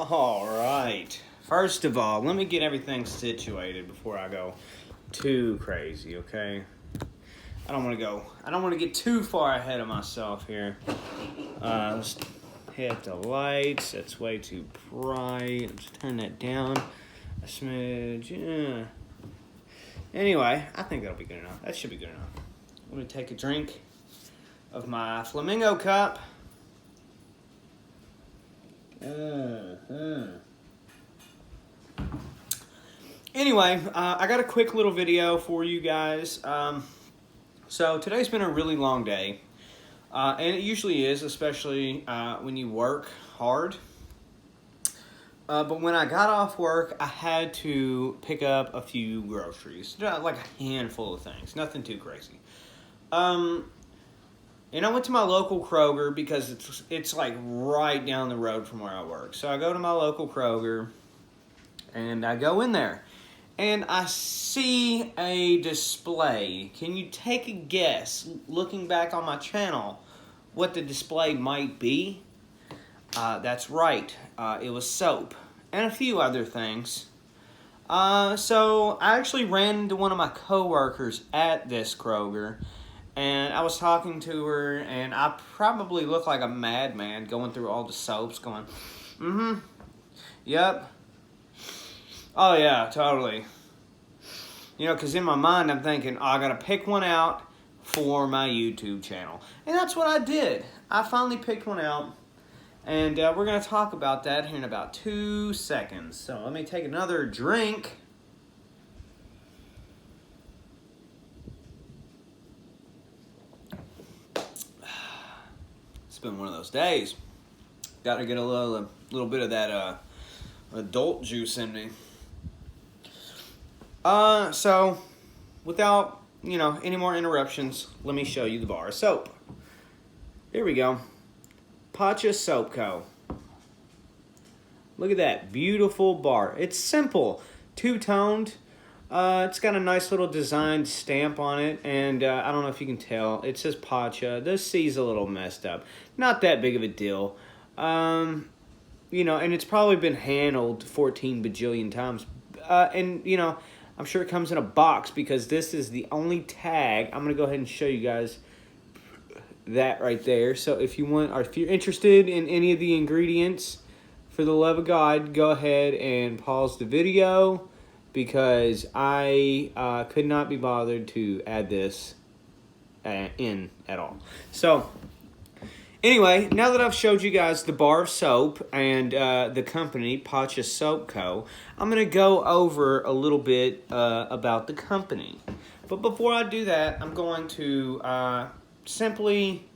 All right. First of all, let me get everything situated before I go too crazy, okay? I don't want to get too far ahead of myself here. Let's hit the lights. That's way too bright. Let's turn that down a smidge. Yeah. Anyway, I think that'll be good enough. That should be good enough. I'm going to take a drink of my Flamingo cup. Anyway, I got a quick little video for you guys. So today's been a really long day, and it usually is, especially when you work hard. But when I got off work, I had to pick up a few groceries, like a handful of things, nothing too crazy. And I went to my local Kroger because it's like right down the road from where I work. So I go to my local Kroger, and I go in there, and I see a display. Can you take a guess, looking back on my channel, what the display might be? That's right. It was soap and a few other things. So I actually ran into one of my coworkers at this Kroger, and I was talking to her, and I probably look like a madman going through all the soaps going, yep. Oh, yeah, totally. You know, because in my mind, I'm thinking, I got to pick one out for my YouTube channel. And that's what I did. I finally picked one out, and we're going to talk about that here in about 2 seconds. So let me take another drink. It's been one of those days. Got to get a little bit of that adult juice in me. So without, any more interruptions, let me show you the bar of soap. Here we go. Pacha Soap Co. Look at that beautiful bar. It's simple, two-toned. It's got a nice little designed stamp on it, and I don't know if you can tell. It says Pacha. The C's a little messed up. Not that big of a deal. And it's probably been handled 14 bajillion times. I'm sure it comes in a box because this is the only tag. I'm going to go ahead and show you guys that right there. So if you want, or if you're interested in any of the ingredients, for the love of God, go ahead and pause the video, because I could not be bothered to add this in at all. So anyway, now that I've showed you guys the bar of soap and the company, Pacha Soap Co., I'm going to go over a little bit about the company. But before I do that, I'm going to simply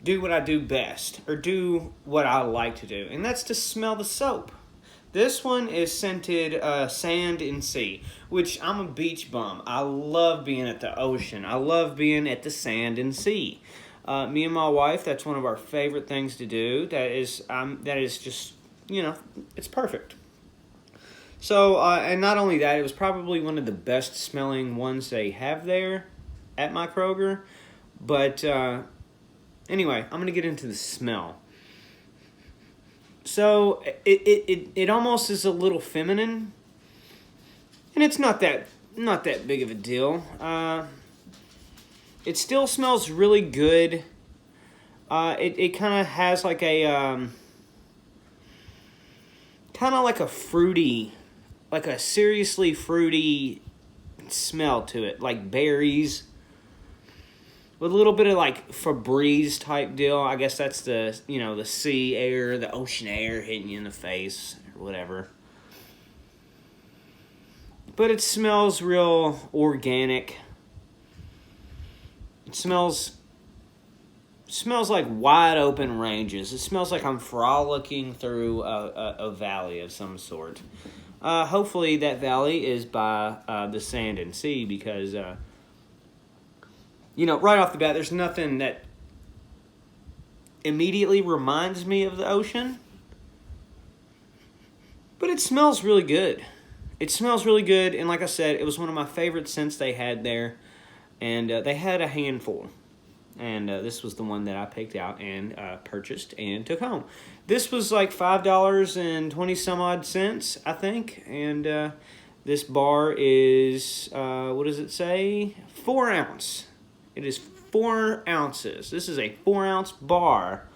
do what I do best, or do what I like to do, and that's to smell the soap. This one is scented Sand and Sea, which I'm a beach bum. I love being at the ocean. I love being at the sand and sea. Me and my wife, that's one of our favorite things to do. That is just, it's perfect. So, and not only that, it was probably one of the best smelling ones they have there at my Kroger. But anyway, I'm going to get into the smell. So it almost is a little feminine, and it's not that big of a deal. It still smells really good. It kind of has like a kind of like a fruity, like a seriously fruity smell to it, like berries, with a little bit of like Febreze type deal. I guess that's the the sea air, the ocean air hitting you in the face or whatever. But it smells real organic. It smells like wide open ranges. It smells like I'm frolicking through a valley of some sort. Hopefully that valley is by the sand and sea, because right off the bat, there's nothing that immediately reminds me of the ocean. But it smells really good. It smells really good, and like I said, it was one of my favorite scents they had there. And they had a handful. And this was the one that I picked out and purchased and took home. This was like $5.20 some odd cents, I think. And this bar is, what does it say? 4 ounce. It is 4 ounces. This is a 4-ounce bar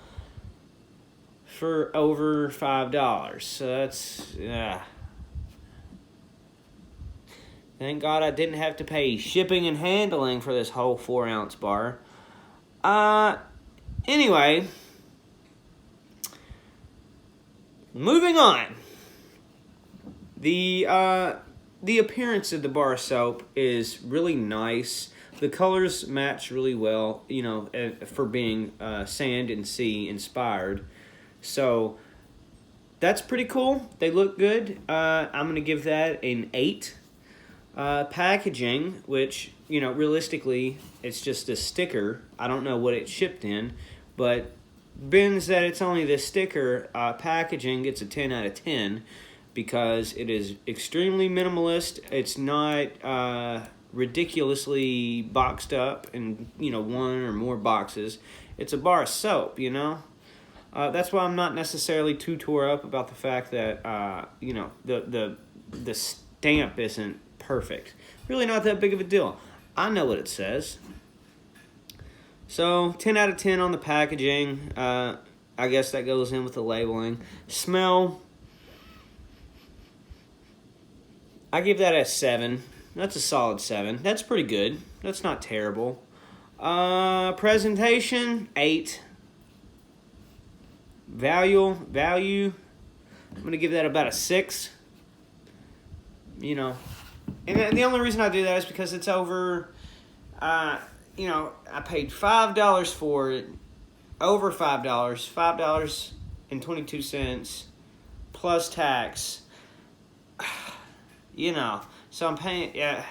for over $5. So that's, thank God I didn't have to pay shipping and handling for this whole 4-ounce bar. Anyway, moving on. The appearance of the bar soap is really nice. The colors match really well, you know, for being sand and sea inspired. So that's pretty cool. They look good. I'm going to give that an 8. Packaging, which, you know, realistically, it's just a sticker. I don't know what it's shipped in, but being that it's only this sticker, packaging gets a 10 out of 10 because it is extremely minimalist. It's not ridiculously boxed up in, you know, 1 or more boxes. It's a bar of soap, you know. That's why I'm not necessarily too tore up about the fact that, you know, the stamp isn't perfect. Really not that big of a deal. I know what it says. So, 10 out of 10 on the packaging. I guess that goes in with the labeling. Smell, I give that a 7. That's a solid 7. That's pretty good. That's not terrible. Presentation, 8. Value, I'm going to give that about a 6. You know, and the only reason I do that is because it's over, you know, I paid $5 for it, over $5, $5.22 plus tax, you know, so I'm paying, yeah.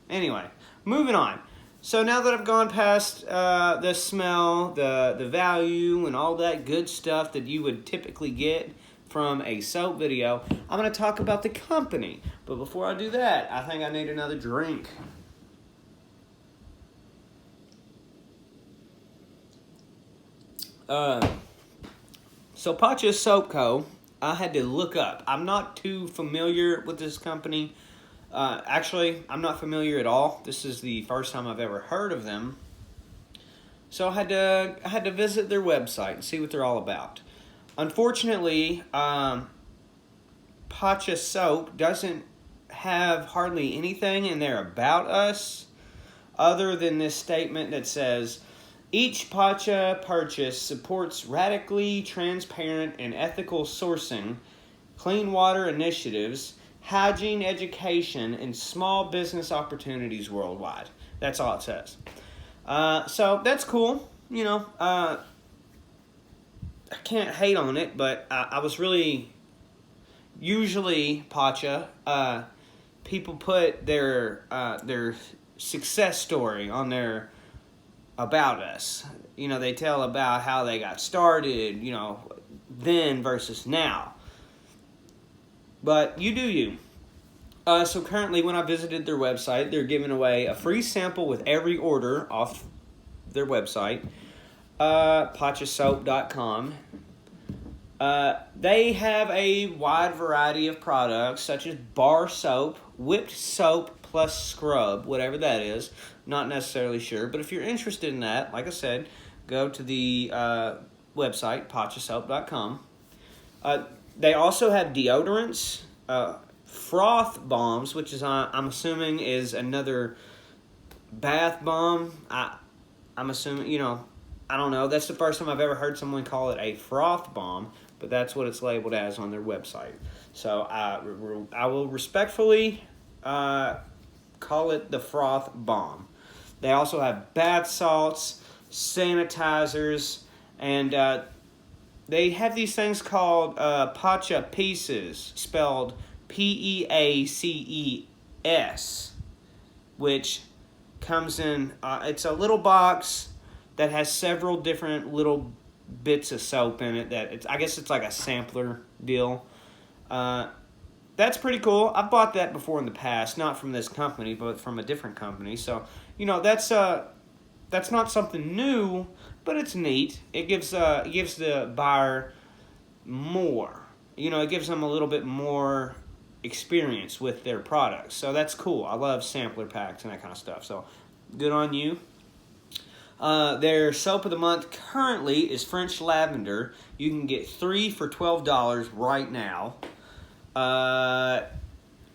Anyway, moving on. So now that I've gone past the smell, the value, and all that good stuff that you would typically get from a soap video, I'm going to talk about the company. But before I do that, I think I need another drink. So Pacha Soap Co., I had to look up. I'm not too familiar with this company. Actually, I'm not familiar at all. This is the first time I've ever heard of them. So I had to visit their website and see what they're all about. Unfortunately, Pacha Soap doesn't have hardly anything in there about us other than this statement that says, each Pacha purchase supports radically transparent and ethical sourcing, clean water initiatives, hygiene education, and small business opportunities worldwide. That's all it says. So that's cool. You know, I can't hate on it, but I was really, usually Pacha, people put their success story on their About Us. You know, they tell about how they got started, you know, then versus now. But you do you. So currently, when I visited their website, they're giving away a free sample with every order off their website, pachasoap.com. They have a wide variety of products, such as bar soap, whipped soap plus scrub, whatever that is. Not necessarily sure, but if you're interested in that, like I said, go to the website, pachasoap.com. They also have deodorants, froth bombs, which is, I'm assuming, is another bath bomb. I'm assuming, you know, I don't know. That's the first time I've ever heard someone call it a froth bomb, but that's what it's labeled as on their website. So I will respectfully call it the froth bomb. They also have bath salts, sanitizers, and they have these things called Pacha Pieces, spelled Peaces, which comes in, it's a little box that has several different little bits of soap in it. I guess it's like a sampler deal. That's pretty cool. I've bought that before in the past, not from this company, but from a different company. So, you know, that's that's not something new, but it's neat. It gives the buyer more. It gives them a little bit more experience with their products. So that's cool. I love sampler packs and that kind of stuff. So good on you. Their soap of the month currently is French Lavender. You can get 3 for $12 right now.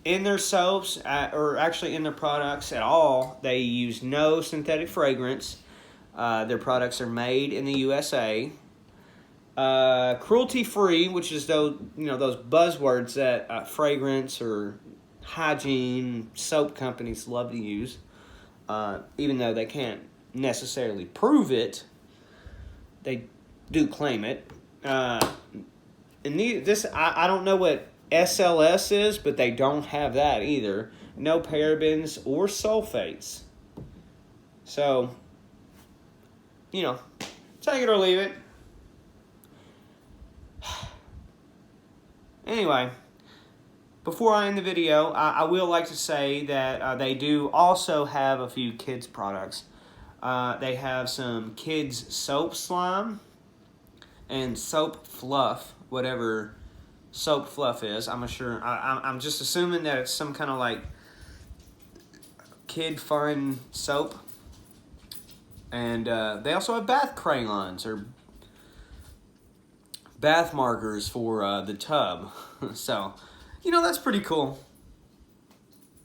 In their soaps, or actually in their products at all, they use no synthetic fragrance. Their products are made in the USA. Cruelty-free, which is those buzzwords that fragrance or hygiene soap companies love to use, even though they can't necessarily prove it. They do claim it. I don't know what SLS is, but they don't have that either. No parabens or sulfates. So, take it or leave it. Anyway, before I end the video, I will like to say that they do also have a few kids products. They have some kids soap slime and soap fluff, whatever soap fluff is. I'm just assuming that it's some kind of like kid fun soap. And they also have bath crayons or bath markers for the tub. So, that's pretty cool.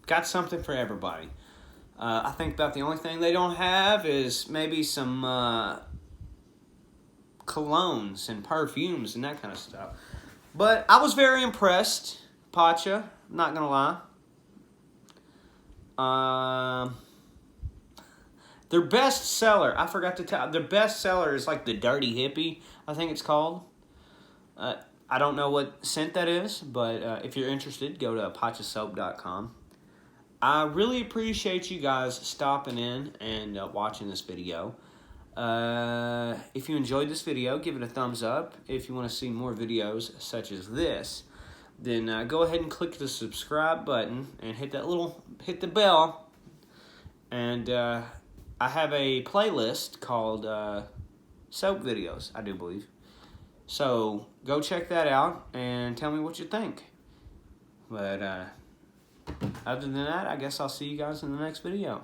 Got something for everybody. I think about the only thing they don't have is maybe some colognes and perfumes and that kind of stuff. But I was very impressed, Pacha, not going to lie. Their best seller, I forgot to tell, their best seller is like the Dirty Hippie, I think it's called. I don't know what scent that is, but if you're interested, go to pachasoap.com. I really appreciate you guys stopping in and watching this video. If you enjoyed this video, give it a thumbs up. If you want to see more videos such as this, then go ahead and click the subscribe button and hit the bell. And I have a playlist called soap videos, I do believe. So go check that out and tell me what you think. But other than that, I guess I'll see you guys in the next video.